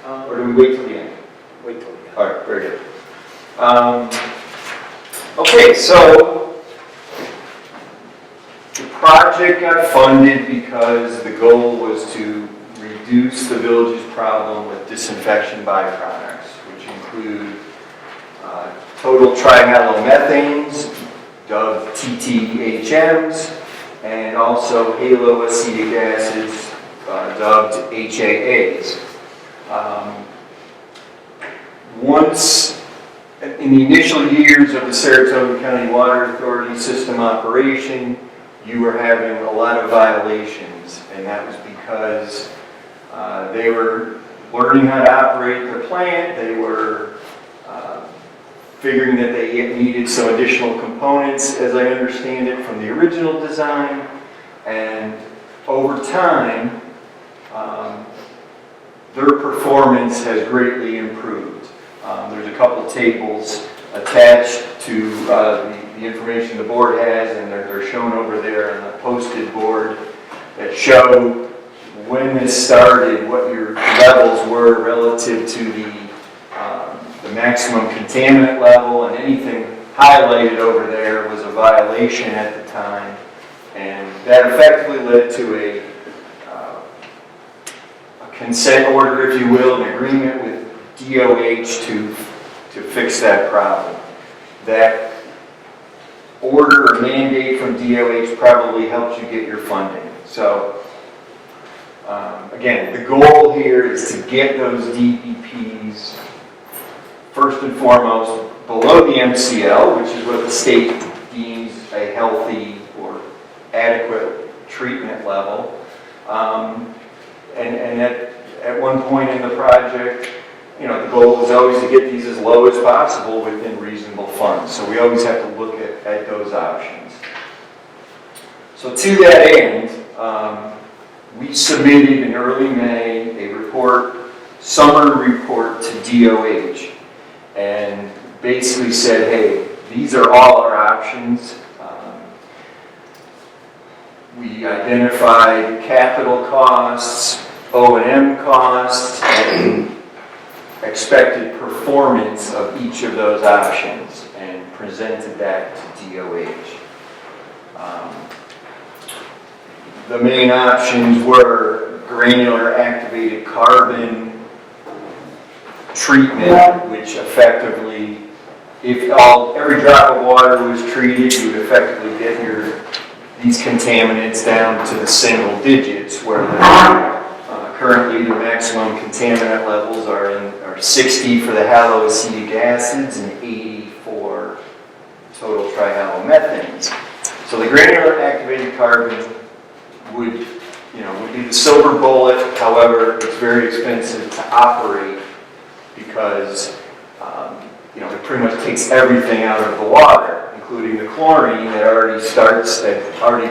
Or do we wait till the end? Wait till the end. All right, very good. Okay, so the project got funded because the goal was to reduce the village's problem with disinfection byproducts, which include total trihalomethanes, dubbed TTHMs, and also haloacetic acids, dubbed HAAs. Once, in the initial years of the Saratoga County Water Authority system operation, you were having a lot of violations, and that was because they were learning how to operate the plant. They were figuring that they needed some additional components, as I understand it, from the original design, and over time, their performance has greatly improved. There's a couple tables attached to the information the board has, and they're shown over there on the posted board that show when this started, what your levels were relative to the maximum contaminant level, and anything highlighted over there was a violation at the time, and that effectively led to a consent order, if you will, an agreement with DOH to fix that problem. That order or mandate from DOH probably helps you get your funding. So, again, the goal here is to get those DEPs, first and foremost, below the MCL, which is what the state deems a healthy or adequate treatment level. And at one point in the project, you know, the goal is always to get these as low as possible within reasonable funds. So we always have to look at those options. So to that end, we submitted in early May a report, summary report to DOH, and basically said, hey, these are all our options. We identified capital costs, O&M costs, and expected performance of each of those options, and presented that to DOH. The main options were granular activated carbon treatment, which effectively, if every drop of water was treated, you would effectively get these contaminants down to the single digits, where currently the maximum contaminant levels are 60 for the haloacetic acids and 80 for total trihalomethanes. So the granular activated carbon would be the silver bullet. However, it's very expensive to operate because it pretty much takes everything out of the water, including the chlorine that already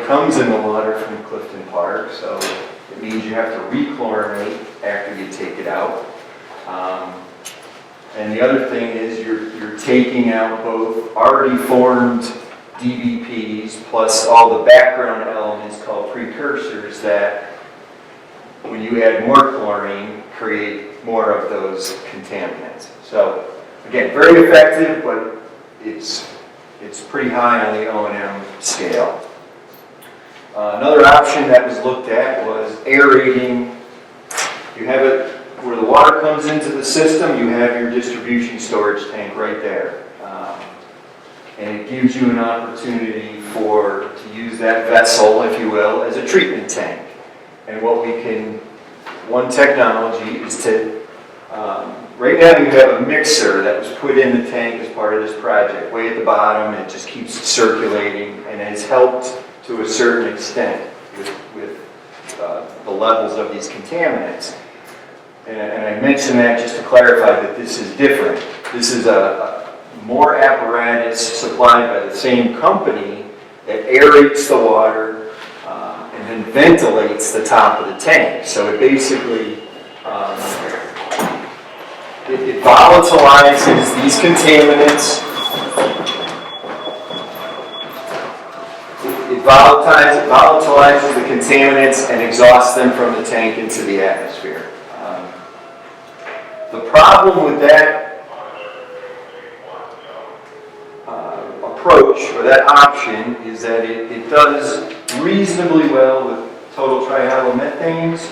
comes in the water from Clifton Park. So it means you have to rechlorinate after you take it out. And the other thing is you're taking out both already formed DBPs plus all the background elements called precursors that, when you add more chlorine, create more of those contaminants. So again, very effective, but it's pretty high on the O&M scale. Another option that was looked at was aerating. You have it where the water comes into the system, you have your distribution storage tank right there. And it gives you an opportunity to use that vessel, if you will, as a treatment tank. And one technology is to, right now you have a mixer that was put in the tank as part of this project, way at the bottom, and it just keeps circulating, and has helped to a certain extent with the levels of these contaminants. And I mention that just to clarify that this is different. This is more apparatus supplied by the same company that aerates the water and then ventilates the top of the tank. So it basically it volatilizes these contaminants. It volatilizes the contaminants and exhausts them from the tank into the atmosphere. The problem with that approach, or that option, is that it does reasonably well with total trihalomethanes,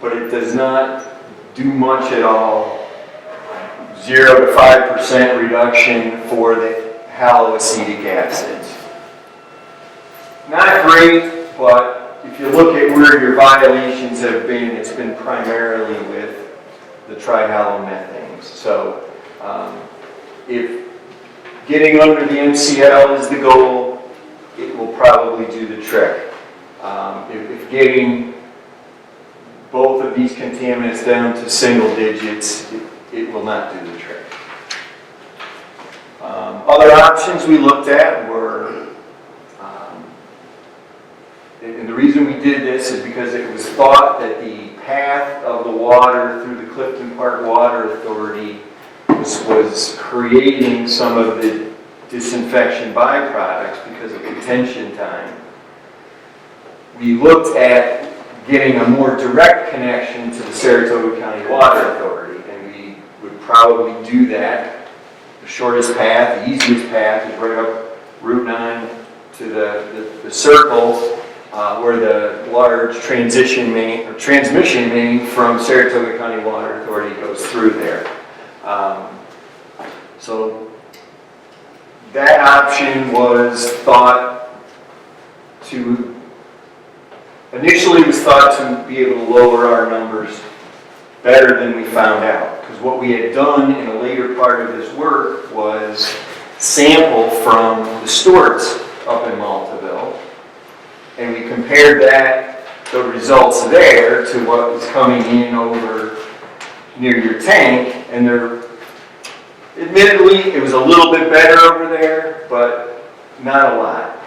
but it does not do much at all, 0 to 5% reduction for the haloacetic acids. Not great, but if you look at where your violations have been, it's been primarily with the trihalomethanes. So if getting under the MCL is the goal, it will probably do the trick. If getting both of these contaminants down to single digits, it will not do the trick. Other options we looked at were, and the reason we did this is because it was thought that the path of the water through the Clifton Park Water Authority was creating some of the disinfection byproducts because of retention time. We looked at getting a more direct connection to the Saratoga County Water Authority, and we would probably do that. The shortest path, the easiest path is right up Route 9 to the circle where the large transmission main from Saratoga County Water Authority goes through there. So that option was thought to, initially was thought to be able to lower our numbers better than we found out. Because what we had done in a later part of this work was sample from the Stewarts up in Maltaville, and we compared the results there to what was coming in over near your tank, and admittedly, it was a little bit better over there, but not a lot.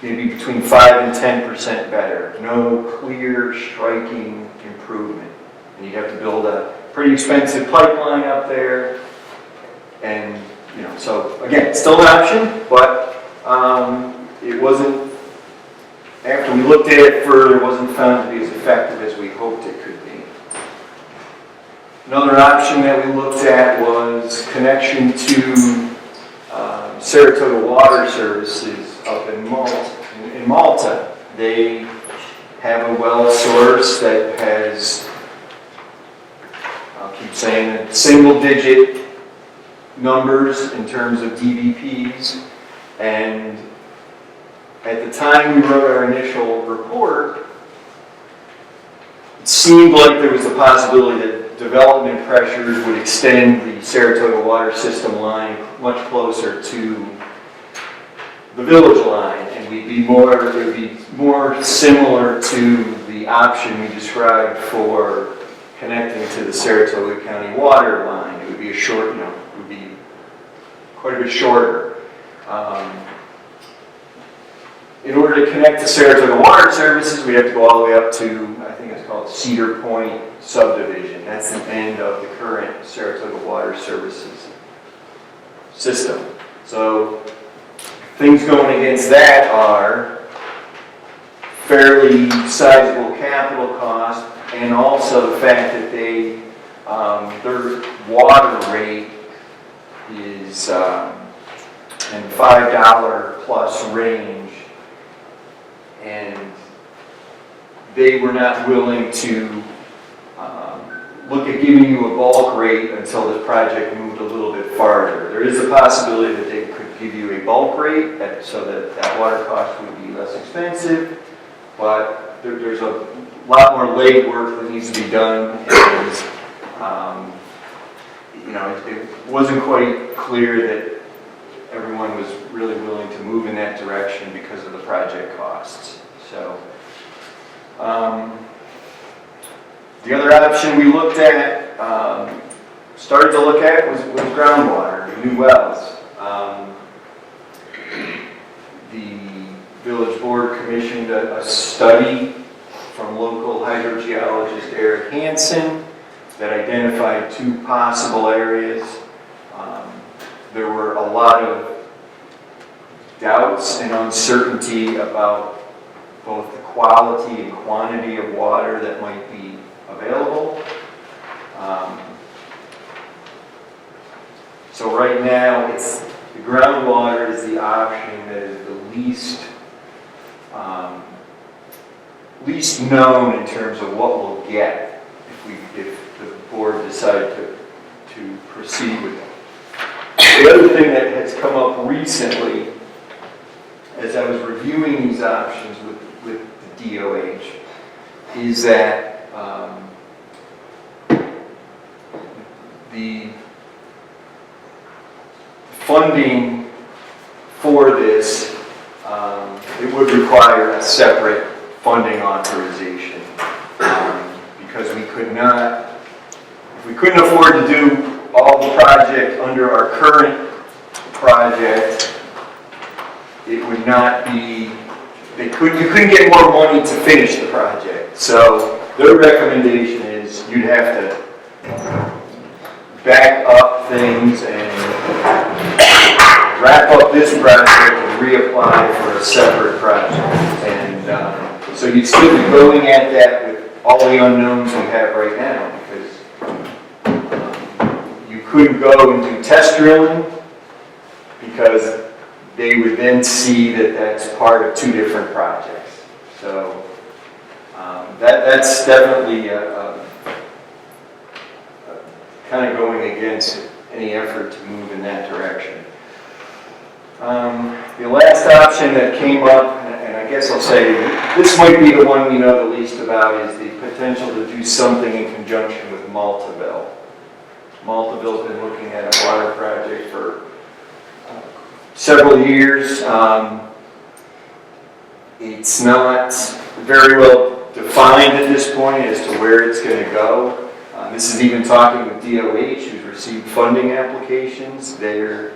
Maybe between 5 and 10% better. No clear, striking improvement. And you'd have to build a pretty expensive pipeline up there. And, so again, still an option, but it wasn't, after we looked at it further, it wasn't found to be as effective as we hoped it could be. Another option that we looked at was connection to Saratoga Water Services up in Malta. They have a well source that has, I'll keep saying it, single-digit numbers in terms of DBPs, and at the time we wrote our initial report, it seemed like there was a possibility that development pressures would extend the Saratoga water system line much closer to the village line, and it would be more similar to the option we described for connecting to the Saratoga County water line. It would be it would be quite a bit shorter. In order to connect to Saratoga Water Services, we have to go all the way up to, I think it's called Cedar Point subdivision. That's the end of the current Saratoga Water Services system. So things going against that are fairly sizable capital cost, and also the fact that their water rate is in $5 plus range, and they were not willing to look at giving you a bulk rate until the project moved a little bit farther. There is a possibility that they could give you a bulk rate so that water cost would be less expensive, but there's a lot more legwork that needs to be done, and it wasn't quite clear that everyone was really willing to move in that direction because of the project costs. So the other option we looked at, started to look at, was groundwater, new wells. The village board commissioned a study from local hydrogeologist Eric Hansen that identified 2 possible areas. There were a lot of doubts and uncertainty about both the quality and quantity of water that might be available. right now, it's, the groundwater is the option that is the least known in terms of what we'll get if the board decide to proceed with it. The other thing that has come up recently, as I was reviewing these options with the DOH, is that the funding for this, it would require a separate funding authorization because we could not, if we couldn't afford to do all the project under our current project, it would not be, you couldn't get more money to finish the project. So their recommendation is you'd have to back up things and wrap up this project and reapply for a separate project. And so you'd still be going at that with all the unknowns we have right now, because you couldn't go and do test drilling because they would then see that that's part of two different projects. So that's definitely kind of going against any effort to move in that direction. The last option that came up, and I guess I'll say this might be the one we know the least about, is the potential to do something in conjunction with Maltaville. Maltaville's been looking at a water project for several years. It's not very well defined at this point as to where it's going to go. This is even talking with DOH, who's received funding applications. They're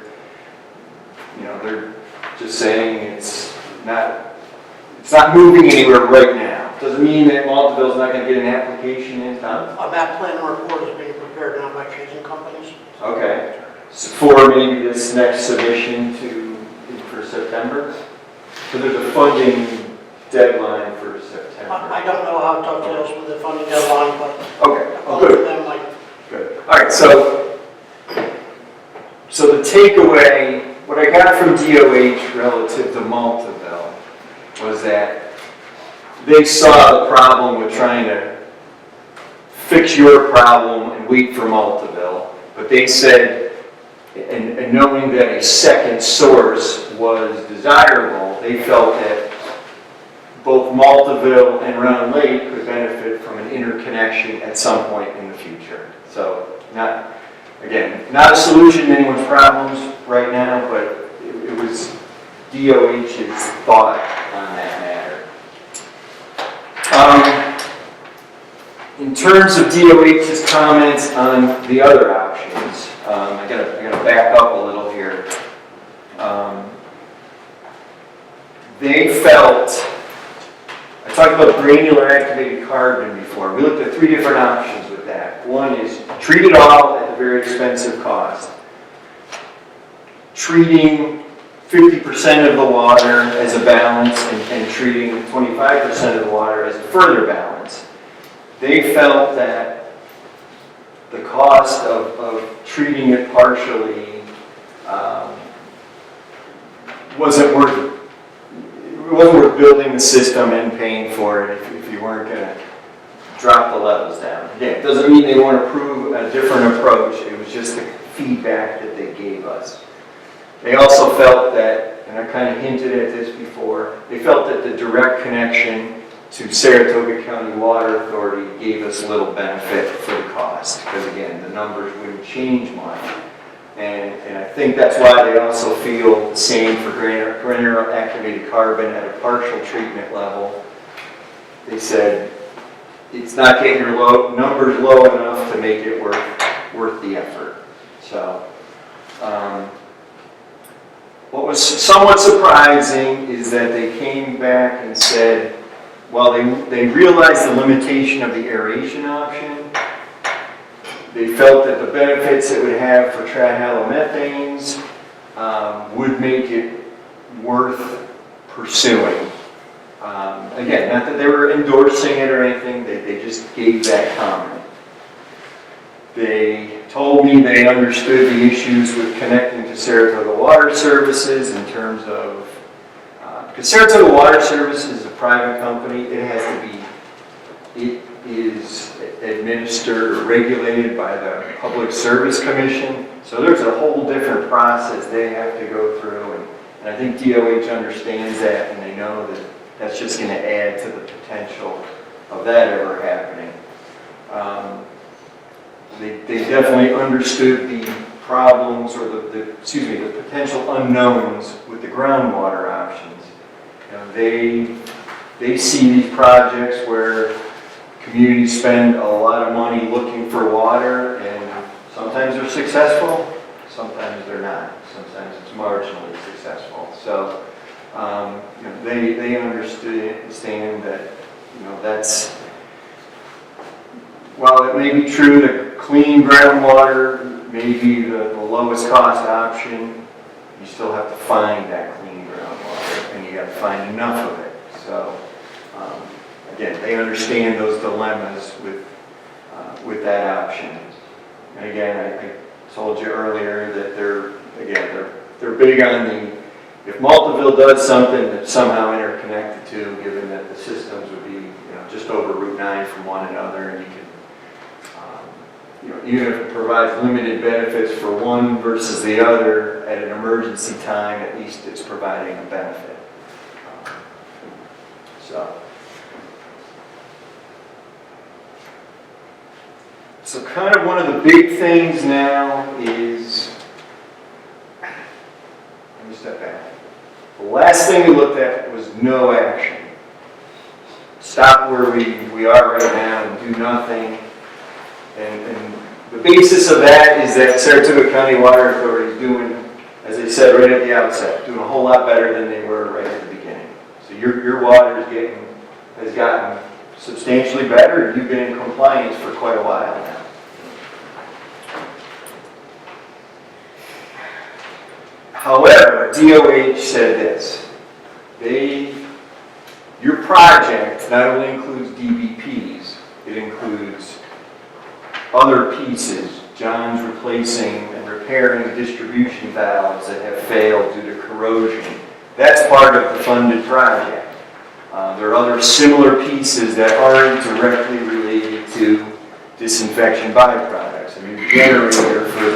just saying it's not moving anywhere right now. Doesn't mean that Maltaville's not going to get an application in time. A map plan report is being prepared now by choosing companies. Okay. So for maybe this next submission for September? So there's a funding deadline for September. I don't know how it dovetails with the funding deadline, but okay. both of them might. Good. All right. So the takeaway, what I got from DOH relative to Maltaville was that they saw the problem with trying to fix your problem and wait for Maltaville, but they said, and knowing that a second source was desirable, they felt that both Maltaville and Round Lake could benefit from an interconnection at some point in the future. So, not a solution to anyone's problems right now, but it was DOH's thought on that matter. In terms of DOH's comments on the other options, I gotta back up a little here. They felt, I talked about granular activated carbon before. We looked at three different options with that. One is treat it all at a very expensive cost. Treating 50% of the water as a balance and treating 25% of the water as a further balance. They felt that the cost of treating it partially wasn't worth building the system and paying for it if you weren't going to drop the levels down. Again, it doesn't mean they want to prove a different approach. It was just the feedback that they gave us. They also felt that, and I kind of hinted at this before, they felt that the direct connection to Saratoga County Water Authority gave us little benefit for the cost, because again, the numbers wouldn't change much. And I think that's why they also feel the same for granular activated carbon at a partial treatment level. They said it's not getting your numbers low enough to make it worth the effort. So, what was somewhat surprising is that they came back and said, while they realized the limitation of the aeration option, they felt that the benefits it would have for trihalomethanes would make it worth pursuing. Again, not that they were endorsing it or anything, they just gave that comment. They told me they understood the issues with connecting to Saratoga Water Services in terms of, because Saratoga Water Services is a private company, it has to be, it is administered or regulated by the Public Service Commission. So there's a whole different process they have to go through, and I think DOH understands that, and they know that that's just going to add to the potential of that ever happening. They definitely understood the problems or the potential unknowns with the groundwater options. You know, they see these projects where communities spend a lot of money looking for water, and sometimes they're successful, sometimes they're not. Sometimes it's marginally successful. So you know, they understand that, you know, that's, while it may be true that clean groundwater may be the lowest cost option, you still have to find that clean groundwater, and you have to find enough of it. So again, they understand those dilemmas with that option. And again, I told you earlier that they're big on the, if Maltaville does something that's somehow interconnected to, given that the systems would be, you know, just over Route 9 from one another, and you can, you know, even if it provides limited benefits for one versus the other at an emergency time, at least it's providing a benefit. So kind of one of the big things now is, let me step back. The last thing we looked at was no action. Stop where we are right now and do nothing. And the basis of that is that Saratoga County Water Authority is doing, as I said right at the outset, doing a whole lot better than they were right at the beginning. So your water has gotten substantially better. You've been in compliance for quite a while now. However, DOH said this. Your project not only includes DBPs, it includes other pieces. John's replacing and repairing distribution valves that have failed due to corrosion. That's part of the funded project. There are other similar pieces that aren't directly related to disinfection byproducts. I mean, the generator for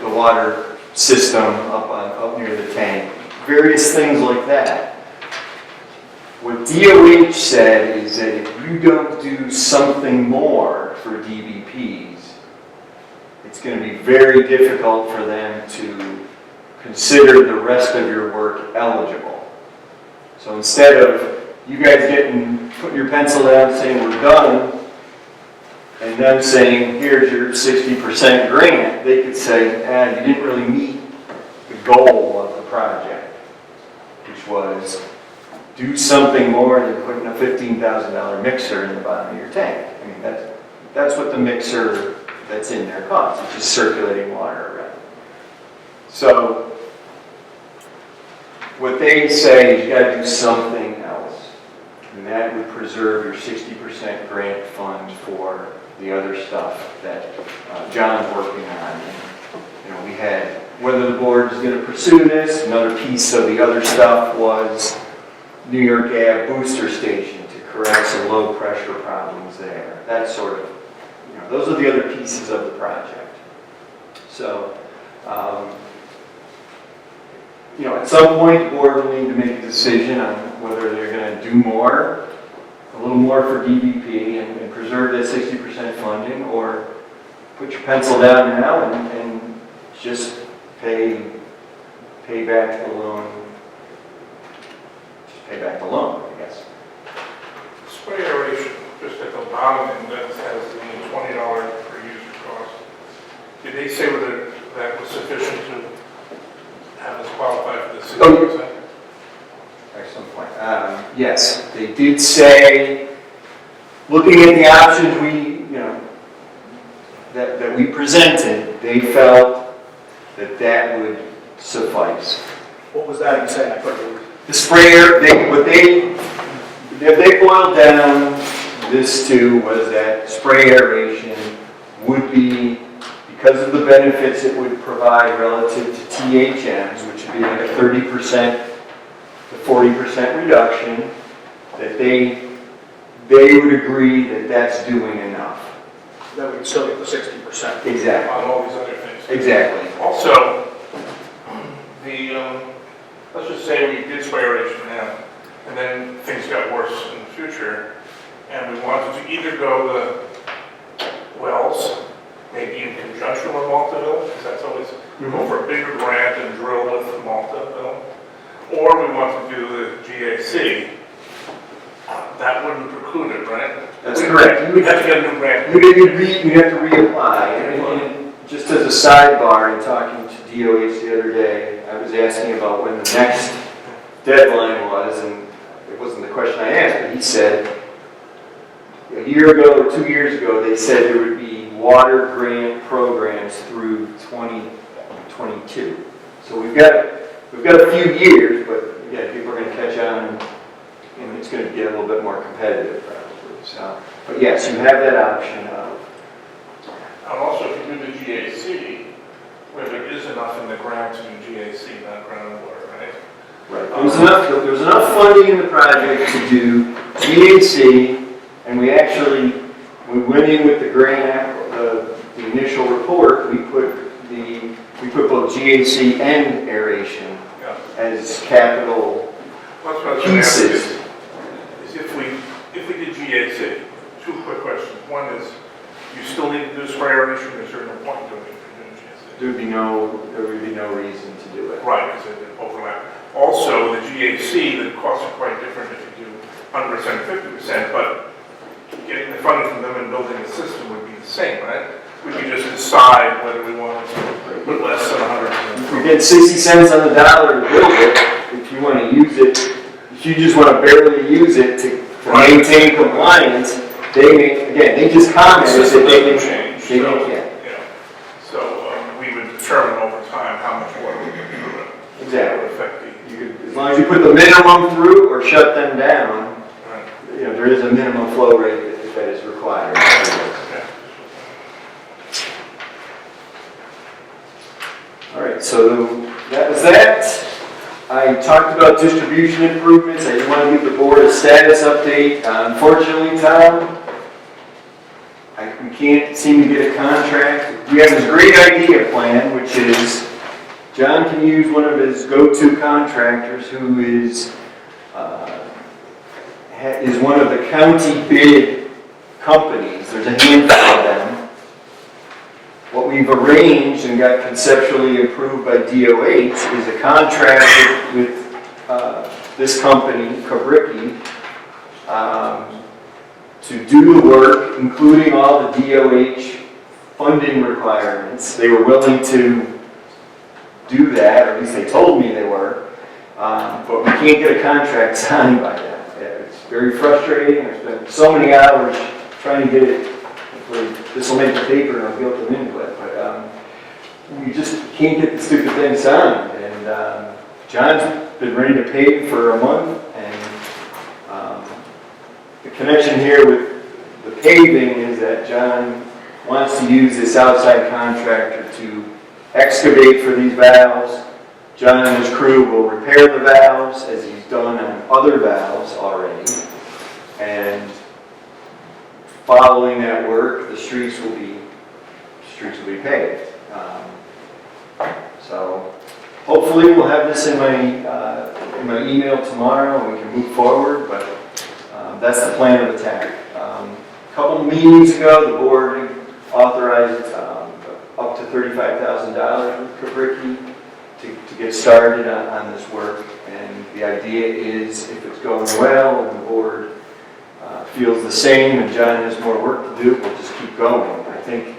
the water system up near the tank. Various things like that. What DOH said is that if you don't do something more for DBPs, it's going to be very difficult for them to consider the rest of your work eligible. So instead of you guys putting your pencil down saying we're done, and them saying here's your 60% grant, they could say, you didn't really meet the goal of the project, which was do something more than putting a $15,000 mixer in the bottom of your tank. I mean, that's what the mixer that's in there costs. It's just circulating water around. So what they say is you got to do something else, and that would preserve your 60% grant fund for the other stuff that John's working on. And, you know, we had whether the board is going to pursue this. Another piece of the other stuff was New York Ave booster station to correct some low pressure problems there. That sort of, you know, those are the other pieces of the project. So, you know, at some point the board will need to make a decision on whether they're going to do more, a little more for DBP and preserve that 60% funding, or put your pencil down now and just pay back the loan. Pay back the loan, I guess. Spray aeration, just at the bottom, and that has the $20 per user cost. Did they say whether that was sufficient to have us qualify for the 60%? Excellent point. Yes, they did say, looking at the options that we presented, they felt that would suffice. What was that exact? The sprayer, they boiled down this to was that spray aeration would be because of the benefits it would provide relative to THMs, which would be like a 30% to 40% reduction, that they would agree that that's doing enough. Then we can still get the 60%. Exactly. On all these other things. Exactly. Also, let's just say we did spray aeration now, and then things got worse in the future, and we wanted to either go the wells, maybe in conjunction with Maltaville, because that's always go for a bigger grant and drill with Maltaville, or we want to do the GAC. That wouldn't preclude it, right? That's correct. We'd have to get a new grant. You'd have to reapply. And just as a sidebar, in talking to DOH the other day, I was asking about when the next deadline was, and it wasn't the question I asked, but he said, a year ago or 2 years ago, they said there would be water grant programs through 2022. So we've got a few years, but again, people are going to catch on, and it's going to get a little bit more competitive probably. So, but yes, you have that option of. And also, if you do the GAC, where there is enough in the grant to do GAC, not groundwater, right? Right. There was enough funding in the project to do GAC, and we went in with the grant, the initial report, we put both GAC and aeration as capital That's what I was going to ask pieces. is if we did GAC, two quick questions. One is, you still need to do spray aeration, or is there no point in doing it if you're doing GAC? There would be no reason to do it. Right, because it overlap. Also, the GAC, the costs are quite different if you do 100% or 50%, but getting the funding from them and building the system would be the same, right? We could just decide whether we want to put less than 100%. You get 60 cents on the dollar to build it. If you want to use it, if you just want to barely use it to maintain compliance, they just commented that they can change. Yeah. So we would determine over time how much water we can through it. Exactly. Affect the, As long as you put the minimum through or shut them down, right. there is a minimum flow rate that is required. Okay. All right, so that was that. I talked about distribution improvements. I just want to give the board a status update. Unfortunately, Tom, we can't seem to get a contract. We have this great idea plan, which is John can use one of his go-to contractors who is one of the county bid companies. There's a handful of them. What we've arranged and got conceptually approved by DOH is a contract with this company, Kabricki, to do the work, including all the DOH funding requirements. They were willing to do that, or at least they told me they were, but we can't get a contract signed by them. It's very frustrating. I've spent so many hours trying to get it. This will make the paper and I'll guilt them into it, but we just can't get the stupid thing signed. And John's been ready to pay for a month, and the connection here with the paving is that John wants to use this outside contractor to excavate for these valves. John and his crew will repair the valves as he's done on other valves already. And following that work, the streets will be paved. So hopefully we'll have this in my email tomorrow and we can move forward, but that's the plan of attack. A couple of meetings ago, the board authorized up to $35,000 with Kabricki to get started on this work. And the idea is, if it's going well and the board feels the same and John has more work to do, we'll just keep going. I think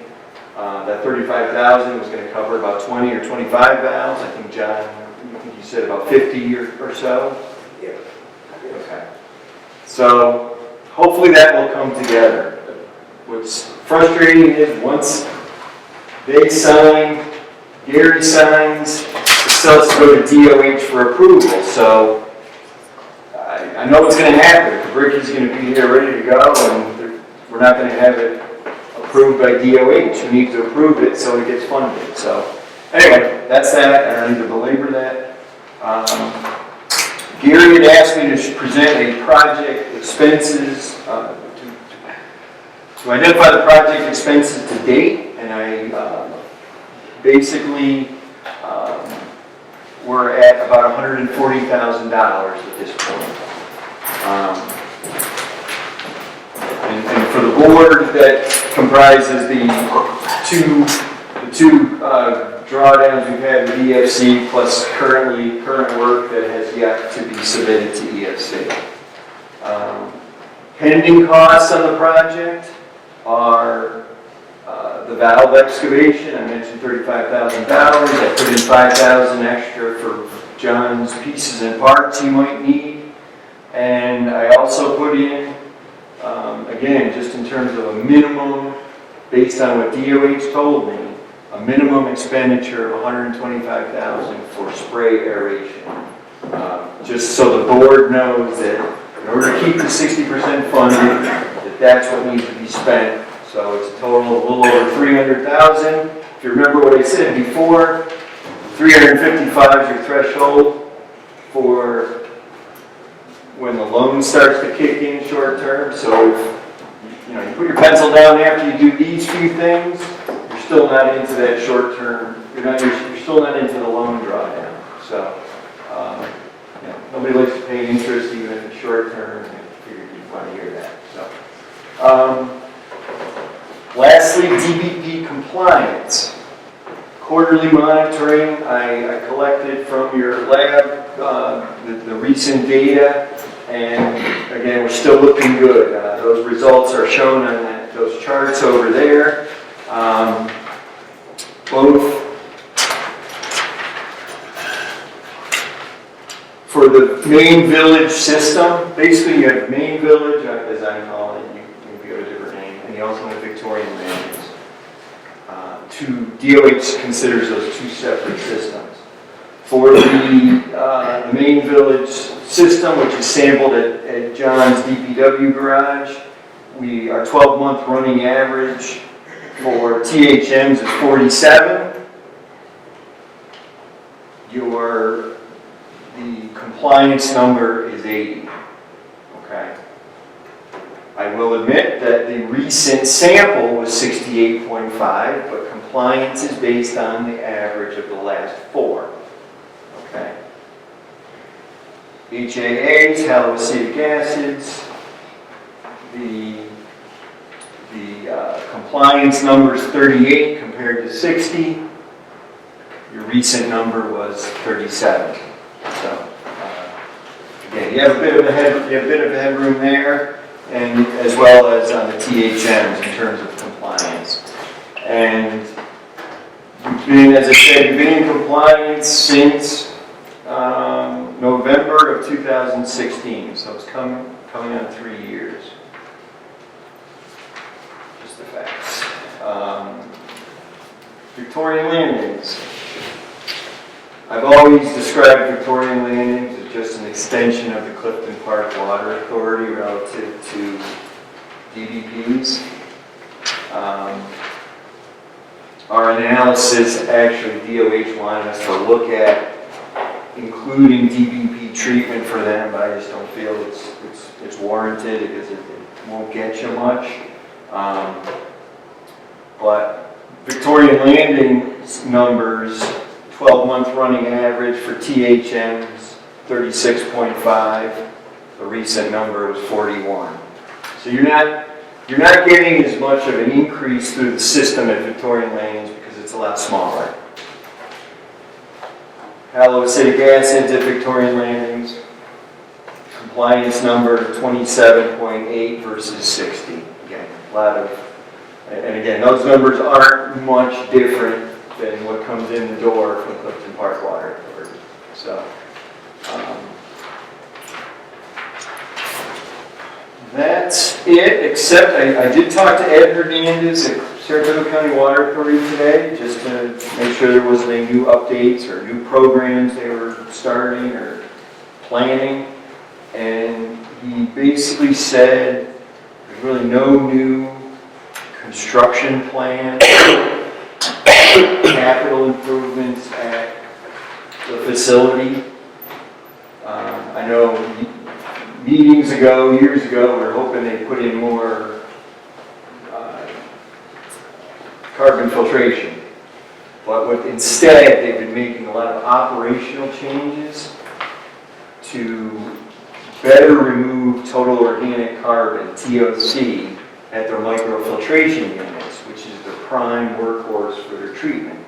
that $35,000 was going to cover about 20 or 25 valves. I think John, you said about 50 or so? Yeah. Okay. So hopefully that will come together. What's frustrating is once they sign, Gary signs, it still has to go to DOH for approval. So I know what's going to happen. Kabricki's going to be here ready to go, and we're not going to have it approved approved by DOH, who needs to approve it so it gets funded. So anyway, that's that. I don't need to belabor that. Gary had asked me to present a project expenses, to identify the project expenses to date, and I basically we're at about $140,000 at this point. And for the board, that comprises the two drawdowns we've had with EFC plus current work that has yet to be submitted to EFC. Pending costs on the project are the valve excavation. I mentioned $35,000. I put in $5,000 extra for John's pieces and parts he might need. And I also put in, again, just in terms of a minimum, based on what DOH told me, a minimum expenditure of $125,000 for spray aeration. Just so the board knows that in order to keep the 60% funded, that's what needs to be spent. So it's a total of a little over $300,000. If you remember what I said before, 355 is your threshold for when the loan starts to kick in short term. So if you put your pencil down after you do these few things, you're still not into that short term. You're still not into the loan drawdown. So nobody likes to pay interest even if it's short term. I figured you'd want to hear that. So. Lastly, DBP compliance. Quarterly monitoring, I collected from your lab the recent data, and again, we're still looking good. Those results are shown on those charts over there. Both for the main village system, basically you have main village, as I'm calling it, you have a different name, and you also have Victorian landings. DOH considers those two separate systems. For the main village system, which is sampled at John's DPW garage, our 12-month running average for THMs is 47. The compliance number is 80. Okay. I will admit that the recent sample was 68.5, but compliance is based on the average of the last 4. Okay. HAAs, haloacetic acids, the compliance number is 38 compared to 60. Your recent number was 37. So again, you have a bit of headroom there, and as well as on the THMs in terms of compliance. And as I said, we've been in compliance since November of 2016, so it's coming on 3 years. Just the facts. Victorian landings. I've always described Victorian landings as just an extension of the Clifton Park Water Authority relative to DBPs. Our analysis, actually, DOH wanted us to look at including DBP treatment for them, but I just don't feel it's warranted because it won't get you much. But Victorian landings numbers, 12-month running average for THMs, 36.5. The recent number was 41. So you're not getting as much of an increase through the system at Victorian landings because it's a lot smaller. Haloacetic acids at Victorian landings, compliance number 27.8 versus 60. Again, a lot of, and again, those numbers aren't much different than what comes in the door from Clifton Park Water Authority. So, that's it, except I did talk to Ed Hernandez at Saratoga County Water Authority today, just to make sure there wasn't any new updates or new programs they were starting or planning. And he basically said there's really no new construction plan, capital improvements at the facility. I know meetings ago, years ago, we were hoping they put in more carbon filtration. But instead, they've been making a lot of operational changes to better remove total organic carbon, TOC, at their microfiltration units, which is the prime workhorse for their treatment.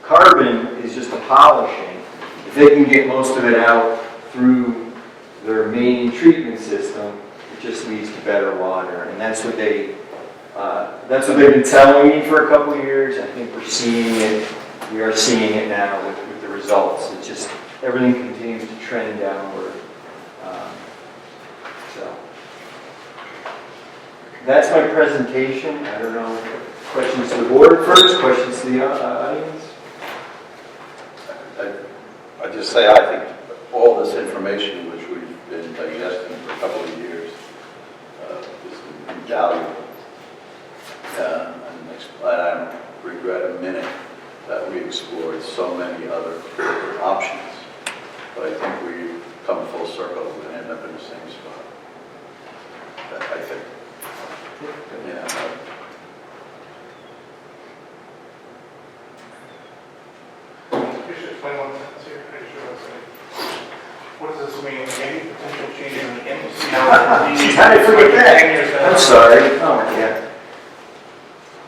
Carbon is just a polishing. If they can get most of it out through their main treatment system, it just leads to better water. And that's what they've been telling me for a couple of years. I think we're seeing it. We are seeing it now with the results. It's just everything continues to trend downward. So that's my presentation. I don't know. Questions to the board first. Questions to the audience. I just say I think all this information which we've been digesting for a couple of years is invaluable. And I don't regret a minute that we explored so many other options. But I think we've come full circle and end up in the same spot. I think. Yeah. You should explain one sentence here. Pretty sure that's it. What does this mean? Any potential change in the MCO? How did I forget that? I'm sorry. Oh, yeah.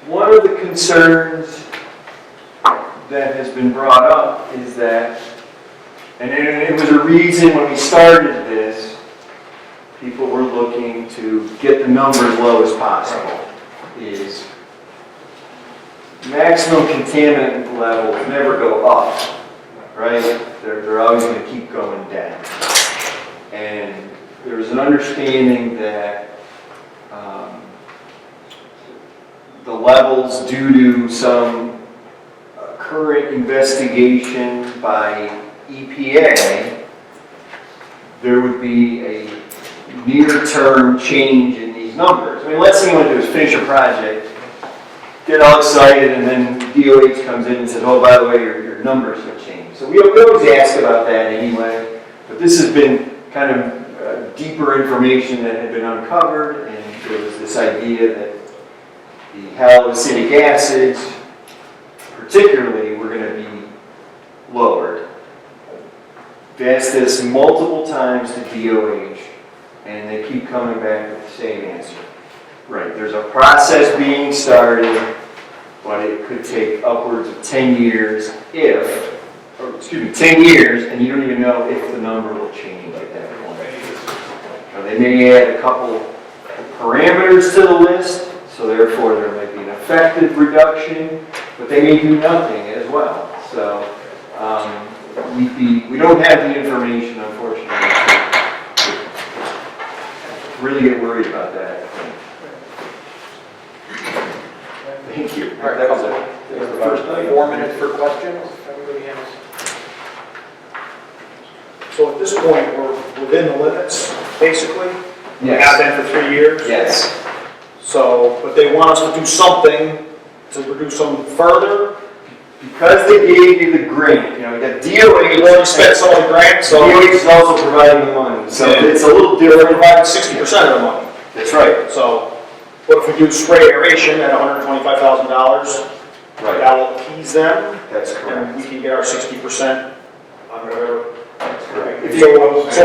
One of the concerns that has been brought up is that, and it was a reason when we started this, people were looking to get the number as low as possible, is maximum contaminant levels never go up, right? They're always going to keep going down. And there's an understanding that the levels, due to some current investigation by EPA, there would be a near-term change in these numbers. I mean, let's say you want to do is finish a project, get all excited, and then DOH comes in and says, oh, by the way, your numbers have changed. So we always ask about that anyway, but this has been kind of deeper information that had been uncovered, and there was this idea that the haloacidic acids, particularly, were going to be lowered. They asked this multiple times to DOH, and they keep coming back with the same answer. Right, there's a process being started, but it could take upwards of 10 years 10 years, and you don't even know if the number will change at that point. Now, they may add a couple parameters to the list, so therefore there might be an effective reduction, but they may do nothing as well. So we don't have the information, unfortunately, to really get worried about that, I think. Thank you. All right, that was it. That was the first item. 4 minutes for questions. Everybody has. So at this point, we're within the limits, basically? We Yes. have been for 3 years? Yes. So, but they want us to do something to reduce them further? Because they gave you the grant, we got DOH. We already spent some of the grant, so DOH is also providing the money, so Yeah. it's a little they're different. providing 60% of the money. That's right. So, what if we do spray aeration at $125,000? Right. That will appease them, That's and correct. we can get our 60% on whatever. That's correct. So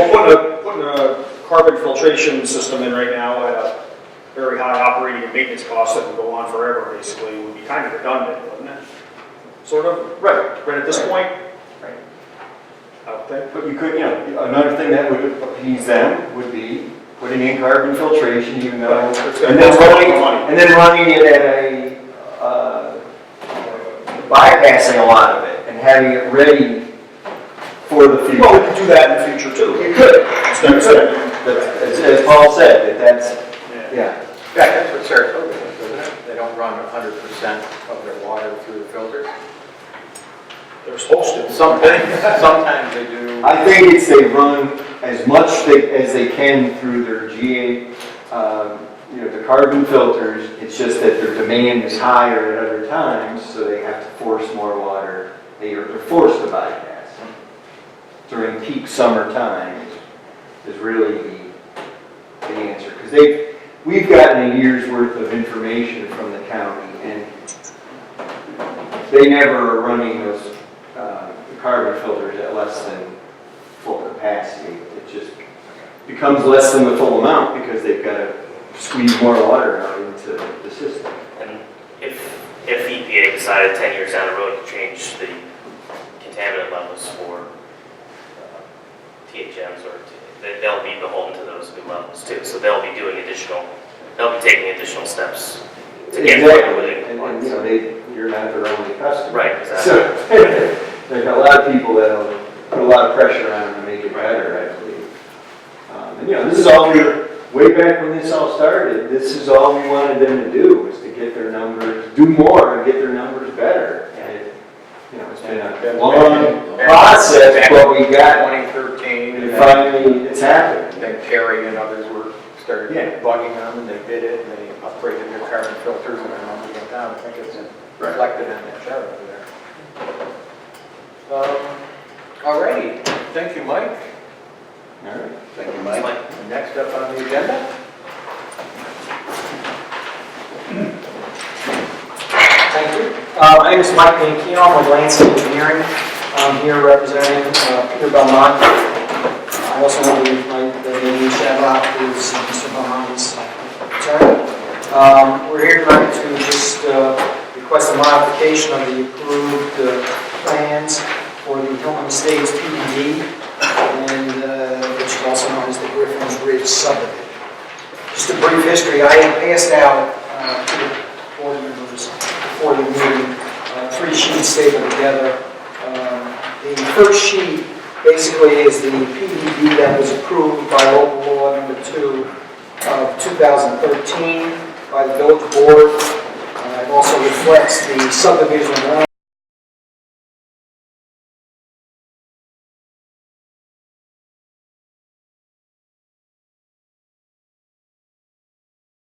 putting a carbon filtration system in right now at a very high operating and maintenance cost that would go on forever, basically, would be kind of redundant, wouldn't it? Sort of? Right at this point? Right. I would think. But you could, another thing that would appease them would be putting in carbon filtration, even though, It's gonna cost more money. and then running it at a, bypassing a lot of it and having it ready for the future. Well, we could do that in the future too. You could. Instead of saying, As Paul said, that's, yeah. That's what Saratoga does, isn't it? They don't run 100% of their water through the filters. they're supposed to. Sometimes they do. I think they run as much as they can through their the carbon filters, it's just that their demand is higher at other times, so they have to force more water. They're forced to bypass. During peak summer time is really the answer. Because we've gotten a year's worth of information from the county, and they never are running those the carbon filters at less than full capacity. It just becomes less than the full amount because they've got to squeeze more water out into the system. And if EPA decided 10 years down the road to change the contaminant levels for THMs, they'll be beholden to those new levels too. So they'll be taking additional steps to get Exactly. where they want. And you're not their only customer. Right, exactly. So there's a lot of people that'll put a lot of pressure on them to make it better, I believe. And this is all way back when this all started, this is all we wanted them to do, was to get their numbers, do more and get their numbers better. And it's been a long process, but we got, 2013, and finally, it's happened. then Terry and others started Yeah. bugging them, and they did it, and they upgraded their carbon filters, and their numbers went down. I think it's reflected in that chart over there. All righty, thank you, Mike. All right. Thank you, Mike. Next up on the agenda. Thank you. My name is Mike Mankino. I'm with Lansing Engineering. I'm here representing Peter Belmont. I also want to give the name of Shabbat, who's Mr. Belmont's attorney. We're here tonight to just request a modification of the approved plans for the Hilton Estates PDD, and which is also known as the Griffin's Ridge subdivision. Just a brief history. I had passed out to the board members before the meeting 3 sheets stapled together. The first sheet basically is the PDD that was approved by local law number 2 of 2013 by the village board. It also reflects the subdivision line